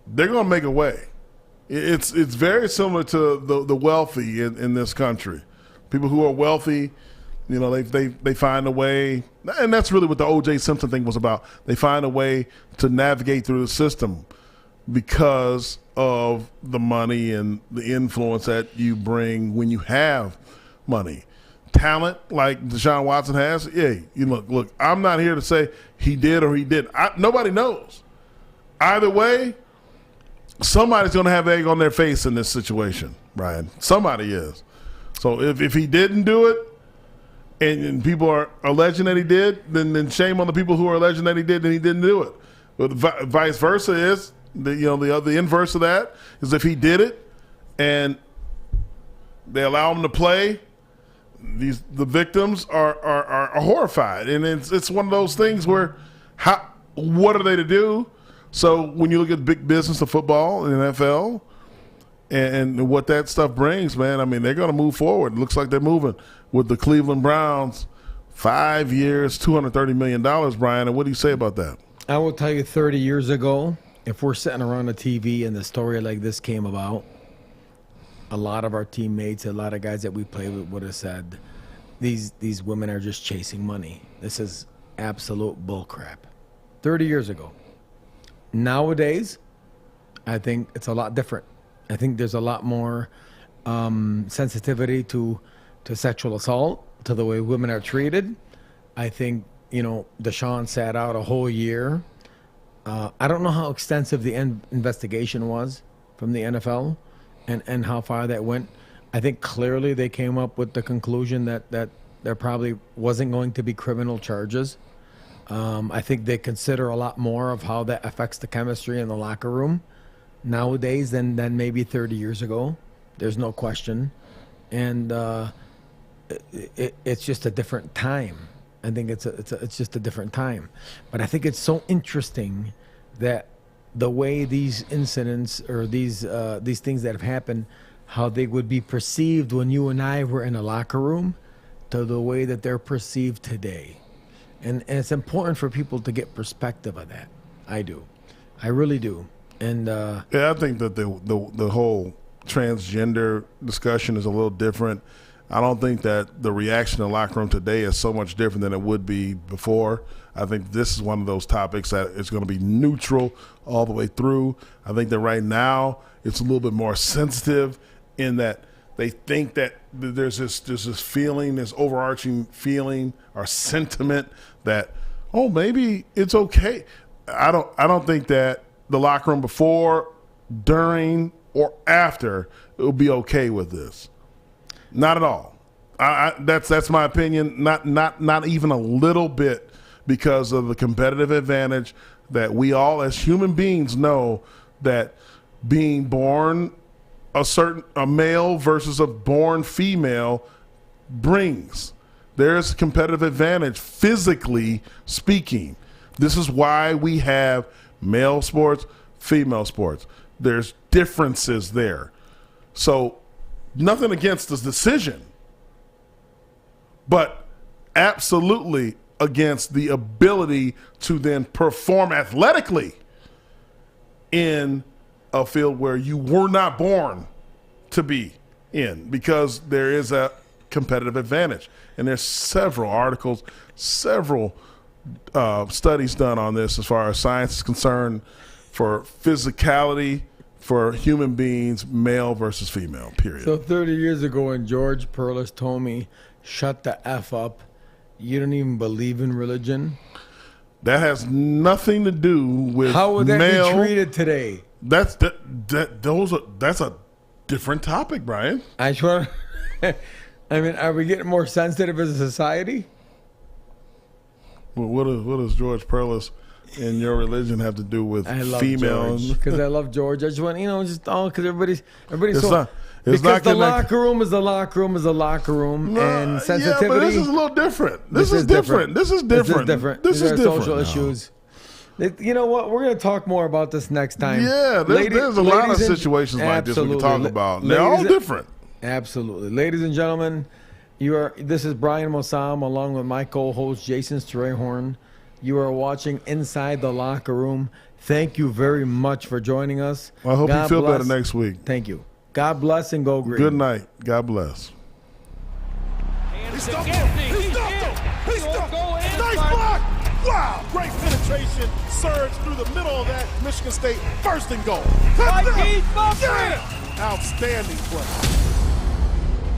They're gonna make a way. It's very similar to the wealthy in this country. People who are wealthy, they find a way, and that's really what the O.J. Simpson thing was about. They find a way to navigate through the system because of the money and the influence that you bring when you have money. Talent like Deshaun Watson has, look, I'm not here to say he did or he didn't. Nobody knows. Either way, somebody's going to have egg on their face in this situation, Brian. Somebody is. So if he didn't do it, and people are alleging that he did, then shame on the people who are alleging that he did and he didn't do it. But vice versa is the inverse of that is if he did it and they allow him to play, the victims are horrified, and it's one of those things where what are they to do? So when you look at big business of football and NFL and what that stuff brings, man, I mean, they're going to move forward. It looks like they're moving with the Cleveland Browns, 5 years, $230 million, Brian. And what do you say about that? I will tell you 30 years ago, if we're sitting around the TV and the story like this came about, a lot of our teammates, a lot of guys that we played with would have said, these women are just chasing money. This is absolute bullcrap. 30 years ago. Nowadays, I think it's a lot different. I think there's a lot more sensitivity to sexual assault, to the way women are treated. I think, Deshaun sat out a whole year. I don't know how extensive the investigation was from the NFL and how far that went. I think clearly they came up with the conclusion that there probably wasn't going to be criminal charges. I think they consider a lot more of how that affects the chemistry in the locker room nowadays than maybe 30 years ago. There's no question. And it's just a different time. I think it's just a different time. But I think it's so interesting that the way these incidents or these things that have happened, how they would be perceived when you and I were in a locker room to the way that they're perceived today. And it's important for people to get perspective of that. I do. I really do. And I think that the whole transgender discussion is a little different. I don't think that the reaction in the locker room today is so much different than it would be before. I think this is one of those topics that is going to be neutral all the way through. I think that right now it's a little bit more sensitive in that they think that there's this feeling, this overarching feeling or sentiment that, oh, maybe it's okay. I don't think that the locker room before, during, or after it will be okay with this. Not at all. That's my opinion. Not even a little bit, because of the competitive advantage that we all as human beings know that being born a male versus a born female brings. There's a competitive advantage physically speaking. This is why we have male sports, female sports. There's differences there. So nothing against this decision, but absolutely against the ability to then perform athletically in a field where you were not born to be in, because there is a competitive advantage. And there's several articles, several studies done on this as far as science is concerned for physicality for human beings, male versus female, period. So 30 years ago when George Perlis told me, shut the F up, you don't even believe in religion? That has nothing to do with how would that male, be treated today? That's a different topic, Brian. I mean, are we getting more sensitive as a society? Well, what does George Perlis and your religion have to do with females? Because I love George. I just want, because everybody's it's so. Not, it's because not the locker room is the locker room is the locker room, and sensitivity. Yeah, but this is a little different. This is different. This is different. These are social issues. You know what? We're going to talk more about this next time. Yeah, there's a lot of situations like this we can talk about. They're all different. Absolutely. Ladies and gentlemen, this is Brian Mosallam along with my co-host Jason Strayhorn. You are watching Inside the Locker Room. Thank you very much for joining us. I hope you feel better next week. Thank you. God bless and go green. Good night. God bless. He stumped him. He stumped him. He stumped him. Nice block. Wow. Great penetration. Surge through the middle of that. Michigan State first and goal. Touchdown. Yeah. Outstanding play.